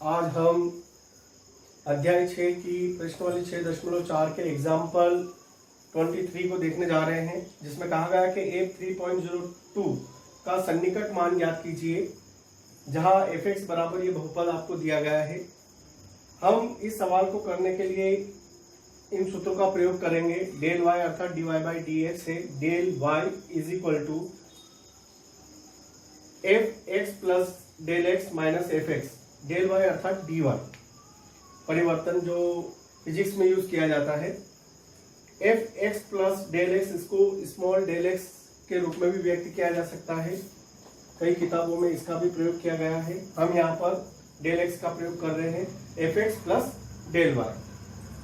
आज हम अध्याय 6 की प्रश्नावली 6.4 के एग्जाम्पल 23 को देखने जा रहे हैं, जिसमें कहा गया कि f3.02 का सन्निकट मान ज्ञात कीजिए, जहां fx बराबर ये बहुपद आपको दिया गया है। हम इस सवाल को करने के लिए इन सूत्रों का प्रयोग करेंगे। डेल y अर्थात dy/dx है। Del y is equal to fx plus del x minus fx। Del y अर्थात dy परिवर्तन जो फिजिक्स में यूज किया जाता है। fx प्लस डेल x, इसको स्मॉल डेल x के रूप में भी व्यक्त किया जा सकता है। कई किताबों में इसका भी प्रयोग किया गया है। हम यहाँ पर डेल x का प्रयोग कर रहे हैं, fx प्लस डेल y।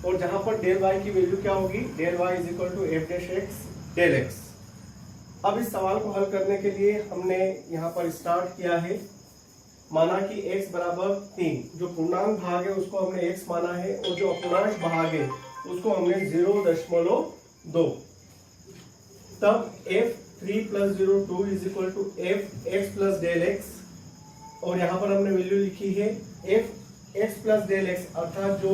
और जहां पर डेल y की वैल्यू क्या होगी, del y is equal to f dash x del x। अब इस सवाल को हल करने के लिए हमने यहाँ पर स्टार्ट किया है। माना कि x बराबर 3, जो पूर्णांक भाग है उसको हमने x माना है, और जो अपूर्णांक भाग है उसको हमने 0.2। तब f3 plus 0.2 is equal to fx plus del x। और यहाँ पर हमने वैल्यू लिखी है fx प्लस डेल x, अर्थात जो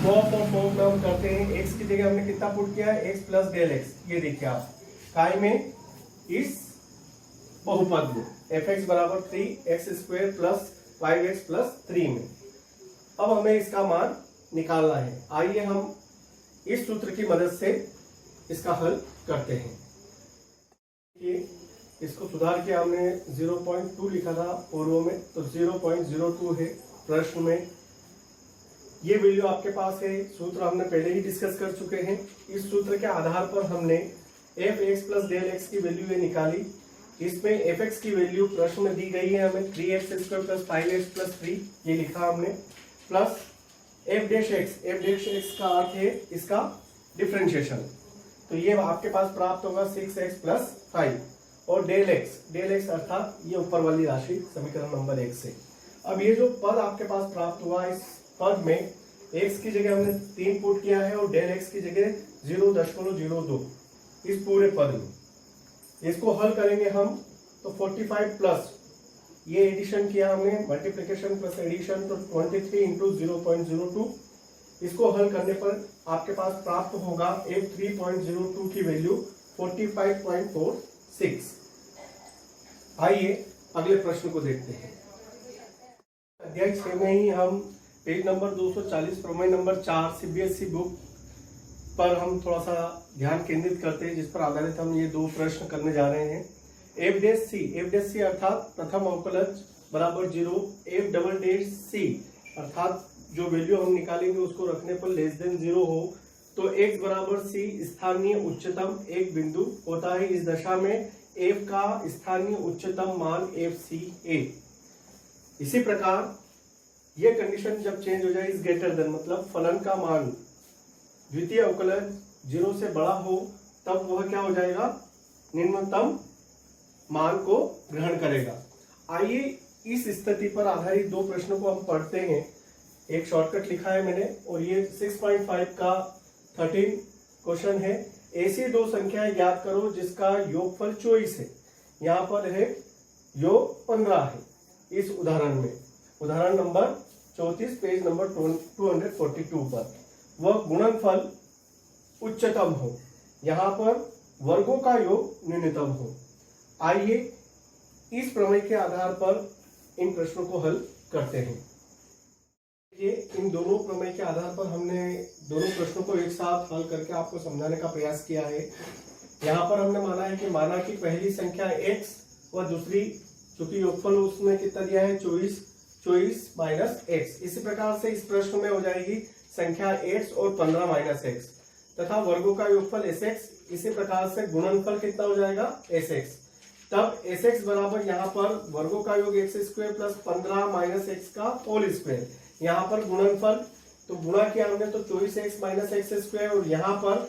फॉर्म और फॉर्म में हम करते हैं, x की जगह हमने कितना पुट किया है, x प्लस डेल x। ये देखिए आप काय में इस बहुपद में fx बराबर 3x square plus 5x plus 3 में। अब हमें इसका मान निकालना है। आइए हम इस सूत्र की मदद से इसका हल करते हैं। इसको सुधार के हमने 0.2 लिखा था पूर्व में, तो 0.02 है प्रश्न में। ये वैल्यू आपके पास है। सूत्र हमने पहले ही डिस्कस कर चुके हैं। इस सूत्र के आधार पर हमने fx प्लस डेल x की वैल्यू ये निकाली। इसमें fx की वैल्यू प्रश्न में दी गई है हमें 3x square plus 5x plus 3, ये लिखा हमने, प्लस f डैश x का अर्थ है इसका डिफरेंशिएशन। तो ये आपके पास प्राप्त होगा 6x प्लस 5। और डेल x अर्थात ये ऊपर वाली राशि समीकरण नंबर 1 से। अब ये जो पद आपके पास प्राप्त हुआ, इस पद में x की जगह हमने 3 पुट किया है और डेल x की जगह 0.02 इस पूरे पद में। इसको हल करेंगे हम तो 45 प्लस ये एडिशन किया हमने, मल्टीप्लिकेशन प्लस एडिशन, तो 23 इंटू 0.02। इसको हल करने पर आपके पास प्राप्त होगा f3.02 की वैल्यू 45.46। आइए अगले प्रश्न को देखते हैं। अध्याय 6 में ही हम पेज नंबर 240 प्रमेय नंबर 4 सीबीएसई बुक पर हम थोड़ा सा ध्यान केंद्रित करते हैं, जिस पर आधारित हम ये 2 प्रश्न करने जा रहे हैं। f डैश सी अर्थात प्रथम अवकलज बराबर 0, f डबल डैश सी अर्थात जो वैल्यू हम निकालेंगे उसको रखने पर लेस देन 0 हो, तो x बराबर c स्थानीय उच्चतम एक बिंदु होता है। इस दशा में f का स्थानीय उच्चतम मान fc है। इसी प्रकार ये कंडीशन जब चेंज हो जाए, इज ग्रेटर देन मतलब फलन का मान द्वितीय अवकलज 0 से बड़ा हो, तब वह क्या हो जाएगा, निम्नतम मान को ग्रहण करेगा। आइए इस स्थिति पर आधारित 2 प्रश्नों को हम पढ़ते हैं। एक शॉर्टकट लिखा है मैंने, और ये 6.5 का 13 क्वेश्चन है। ऐसी 2 संख्याएं ज्ञात करो जिसका योगफल 24 है। यहाँ पर है योग 15 है। इस उदाहरण में उदाहरण नंबर 34 पेज नंबर 242 पर वह गुणनफल उच्चतम हो, यहाँ पर वर्गों का योग न्यूनतम हो। आइए इस प्रमेय के आधार पर इन प्रश्नों को हल करते हैं। ये इन दोनों प्रमेय के आधार पर हमने दोनों प्रश्नों को एक साथ हल करके आपको समझाने का प्रयास किया है। यहाँ पर हमने माना कि पहली संख्या x और दूसरी, चूंकि योगफल उसमें कितना दिया है 24 माइनस x। इसी प्रकार से इस प्रश्न में हो जाएगी संख्या x और 15 माइनस x, तथा वर्गों का योगफल sx। इसी प्रकार से गुणनफल कितना हो जाएगा sx। तब sx बराबर यहाँ पर वर्गों का योग x square plus 15 minus x का होल स्क्वायर। यहाँ पर गुणनफल तो गुणा किया हमने तो 24x माइनस x स्क्वायर, और यहाँ पर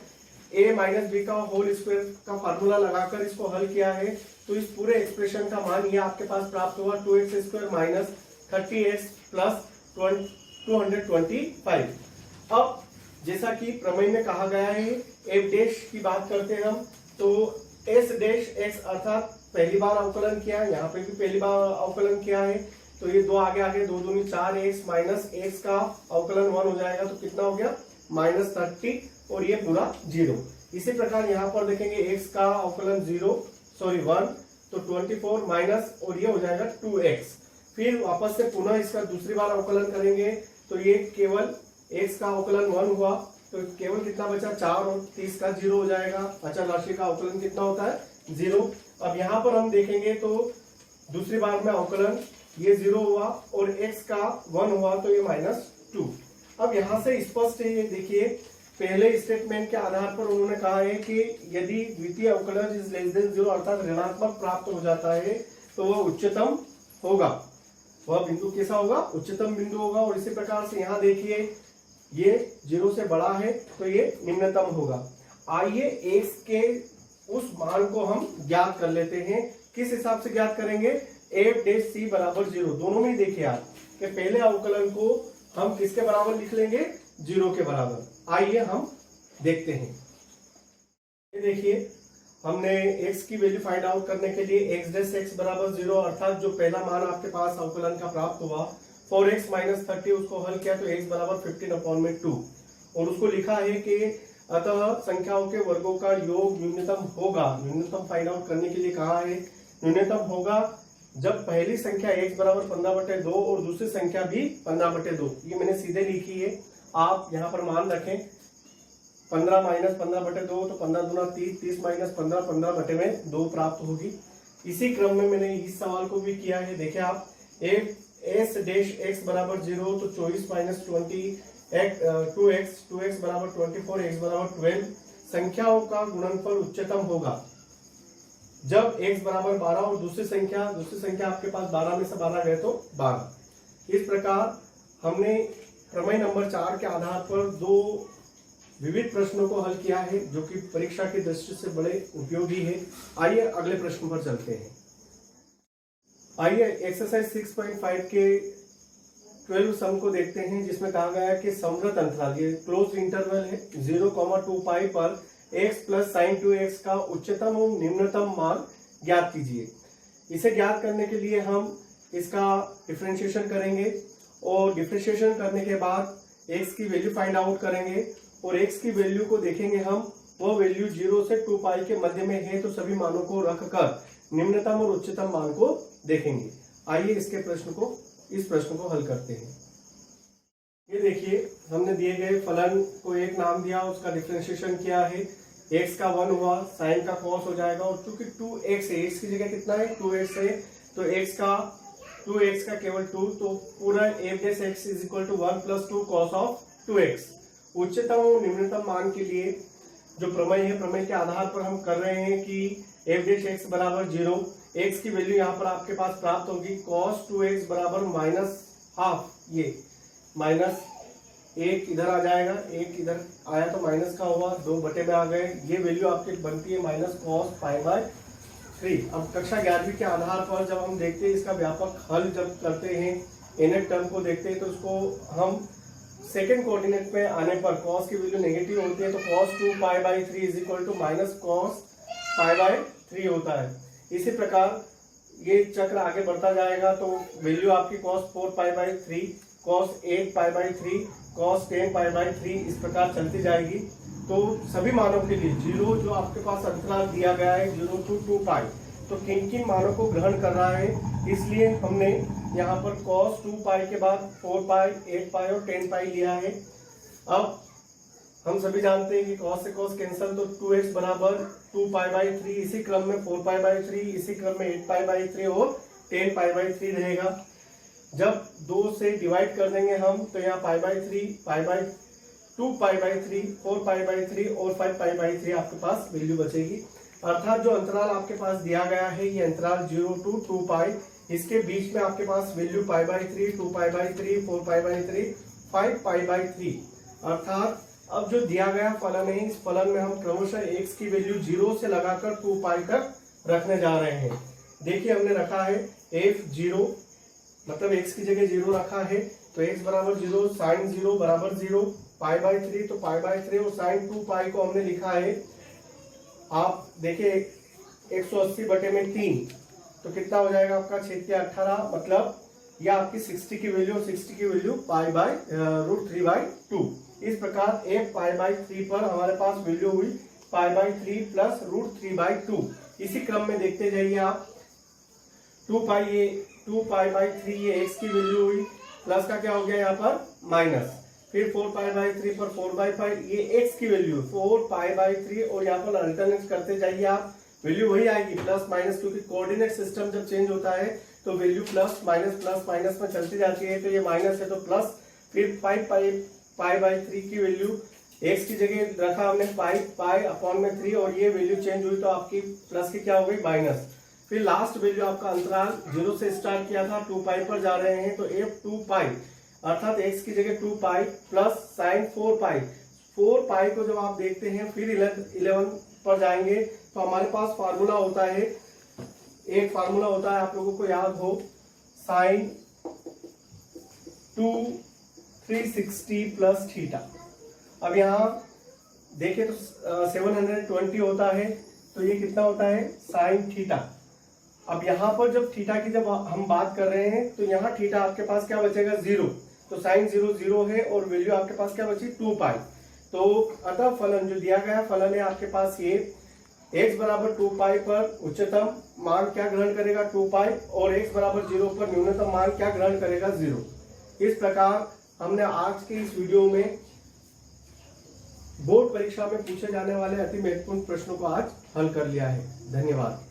a माइनस b का होल स्क्वायर का फार्मूला लगाकर इसको हल किया है। तो इस पूरे एक्सप्रेशन का मान ये आपके पास प्राप्त हुआ 2x square minus 30x plus 225। अब जैसा कि प्रमेय में कहा गया है, f डैश की बात करते हैं हम, तो s डैश x अर्थात पहली बार अवकलन किया, यहाँ पे भी पहली बार अवकलन किया है, तो ये 2 आगे आगे 2 दूनी 4x माइनस x का अवकलन 1 हो जाएगा, तो कितना हो गया -30 और ये पूरा 0। इसी प्रकार यहाँ पर देखेंगे x का अवकलन 1 तो 24 माइनस और ये हो जाएगा 2x। फिर वापस से पुनः इसका दूसरी बार अवकलन करेंगे तो ये केवल x का अवकलन 1 हुआ, तो केवल कितना बचा 4 और 30 का 0 हो जाएगा। अचल राशि का अवकलन कितना होता है 0। अब यहाँ पर हम देखेंगे तो दूसरी बार में अवकलन ये 0 हुआ और x का 1 हुआ तो ये -2। अब यहाँ से स्पष्ट है, ये देखिए पहले स्टेटमेंट के आधार पर उन्होंने कहा है कि यदि द्वितीय अवकलन इज लेस देन 0 अर्थात ऋणात्मक प्राप्त हो जाता है तो वह उच्चतम होगा, वह बिंदु कैसा होगा उच्चतम बिंदु होगा। और इसी प्रकार से यहाँ देखिए ये 0 से बड़ा है तो ये निम्नतम होगा। आइए x के उस मान को हम ज्ञात कर लेते हैं। किस हिसाब से ज्ञात करेंगे, f' बराबर 0। दोनों में देखिए आप कि पहले अवकलन को हम किसके बराबर लिख लेंगे 0 के बराबर। आइए हम देखते हैं। ये देखिए हमने x की वैल्यू फाइंड आउट करने के लिए x' बराबर 0 अर्थात जो पहला मान आपके पास अवकलन का प्राप्त हुआ 4x - 30 उसको हल किया तो x बराबर 15/2 और उसको लिखा है कि अतः संख्याओं के वर्गों का योग न्यूनतम होगा। न्यूनतम फाइंड आउट करने के लिए कहा है न्यूनतम होगा जब पहली संख्या x बराबर 15/2 और दूसरी संख्या भी 15/2। ये मैंने सीधे लिखी है, आप यहाँ पर मान रखें 15 - 15/2 तो 15 दूना 30, 30 - 15 15/2 प्राप्त होगी। इसी क्रम में मैंने इस सवाल को भी किया है, देखिए आप s' बराबर 0 तो 24 - 20 2x बराबर 24 x बराबर 12। संख्याओं का गुणनफल उच्चतम होगा जब x बराबर 12 और दूसरी संख्या आपके पास 12 में से 12 गए तो 12। इस प्रकार हमने प्रमेय नंबर 4 के आधार पर 2 विविध प्रश्नों को हल किया है जो कि परीक्षा की दृष्टि से बड़े उपयोगी है। आइए अगले प्रश्न पर चलते हैं। आइए एक्सरसाइज 6.5 के 12 सम को देखते हैं, जिसमें कहा गया है कि समवृत्त अंतराल ये क्लोज इंटरवल है 0,2 पाई पर x प्लस साइन 2x का उच्चतम और निम्नतम मान ज्ञात कीजिए। इसे ज्ञात करने के लिए हम इसका डिफरेंशिएशन करेंगे और डिफरेंशिएशन करने के बाद x की वैल्यू फाइंड आउट करेंगे और x की वैल्यू को देखेंगे हम, वो वैल्यू 0 से 2 पाई के मध्य में है तो सभी मानों को रखकर निम्नतम और उच्चतम मान को देखेंगे। आइए इस प्रश्न को हल करते हैं। ये देखिए हमने दिए गए फलन को एक नाम दिया, उसका डिफरेंशिएशन किया है, x का 1 हुआ, साइन का cos हो जाएगा और चूंकि 2x है, x की जगह कितना है 2x है तो x का केवल 2 तो पूरा f' is equal to 1 + 2 cos of 2x। उच्चतम और निम्नतम मान के लिए जो प्रमेय है, प्रमेय के आधार पर हम कर रहे हैं कि f' बराबर 0, x की वैल्यू यहाँ पर आपके पास प्राप्त होगी cos 2x बराबर -½ ये -1 इधर आ जाएगा, 1 इधर आया तो माइनस का हुआ, 2 बटे में आ गए, ये वैल्यू आपकी बनती है -cos π/3। अब कक्षा 11वीं के आधार पर जब हम देखते हैं इसका व्यापक हल जब करते हैं, nth टर्म को देखते हैं तो उसको हम सेकेंड कोऑर्डिनेट में आने पर cos की वैल्यू नेगेटिव होती है तो cos 2 π/3 is equal to -cos π/3 होता है। इसी प्रकार ये चक्र आगे बढ़ता जाएगा तो वैल्यू आपकी cos 4 π/3, cos 8 π/3, cos 10 π/3 इस प्रकार चलती जाएगी। तो सभी मानों के लिए 0 जो आपके पास अंतराल दिया गया है 0 to 2 पाई, तो किन किन मानों को ग्रहण कर रहा है, इसलिए हमने यहाँ पर cos 2 पाई के बाद 4 पाई, 8 पाई और 10 पाई लिया है। अब हम सभी जानते हैं कि cos से cos कैंसल तो 2x बराबर 2 π/3, इसी क्रम में 4 π/3, इसी क्रम में 8 π/3 और 10 π/3 रहेगा। जब 2 से डिवाइड कर देंगे हम तो यहाँ π/3, 2 π/3, 4 π/3 और 5 π/3 आपके पास वैल्यू बचेगी। अर्थात जो अंतराल आपके पास दिया गया है ये अंतराल 0 to 2 पाई, इसके बीच में आपके पास वैल्यू π/3, 2 π/3, 4 π/3, 5 π/3। अर्थात अब जो दिया गया फलन है, इस फलन में हम क्रमशः x की वैल्यू 0 से लगाकर 2 पाई तक रखने जा रहे हैं। देखिए हमने रखा है f0 मतलब x की जगह 0 रखा है तो x बराबर 0, साइन 0 बराबर 0, π/3 तो π/3 और साइन 2 पाई को हमने लिखा है, आप देखिए 180/3 तो कितना हो जाएगा आपका 6 × 18 मतलब या आपकी 60 की वैल्यू, 60 की वैल्यू पाई बाय √3/2। इस प्रकार एक पाई बाय 3 पर हमारे पास वैल्यू हुई पाई बाय 3 प्लस √3/2। इसी क्रम में देखते जाइए आप, 2 पाई बाय 3 ये x की वैल्यू हुई, प्लस का क्या हो गया यहाँ पर माइनस, फिर 4 पाई बाय 3 पर 4/5 ये x की वैल्यू 4 पाई बाय 3, और यहाँ पर अल्टरनेट करते जाइए आप, वैल्यू वही आएगी प्लस माइनस, क्योंकि कोऑर्डिनेट सिस्टम जब चेंज होता है तो वैल्यू प्लस माइनस में चलती जाती है। तो ये माइनस है तो प्लस, फिर 5 पाई बाय 3 की वैल्यू x की जगह रखा हमने पाई अपॉन में 3, और ये वैल्यू चेंज हुई तो आपकी प्लस की क्या हो गई माइनस। फिर लास्ट वैल्यू आपका अंतराल 0 से स्टार्ट किया था, 2 पाई पर जा रहे हैं तो f 2 पाई, अर्थात x की जगह 2 पाई प्लस साइन 4 पाई। 4 पाई को जब आप देखते हैं फिर 11 पर जाएंगे तो हमारे पास फार्मूला होता है, एक फार्मूला होता है आप लोगों को याद हो, साइन 2 360 प्लस थीटा। अब यहाँ देखें तो 720 होता है, तो ये कितना होता है साइन थीटा। अब यहाँ पर जब थीटा की जब हम बात कर रहे हैं तो यहाँ थीटा आपके पास क्या बचेगा 0, तो साइन 0 है और वैल्यू आपके पास क्या बची 2 पाई। तो अतः फलन जो दिया गया फलन है आपके पास ये x बराबर 2 पाई पर उच्चतम मान क्या ग्रहण करेगा 2 पाई, और x बराबर 0 पर न्यूनतम मान क्या ग्रहण करेगा 0। इस प्रकार हमने आज के इस वीडियो में बोर्ड परीक्षा में पूछे जाने वाले अति महत्वपूर्ण प्रश्नों को आज हल कर लिया है। धन्यवाद।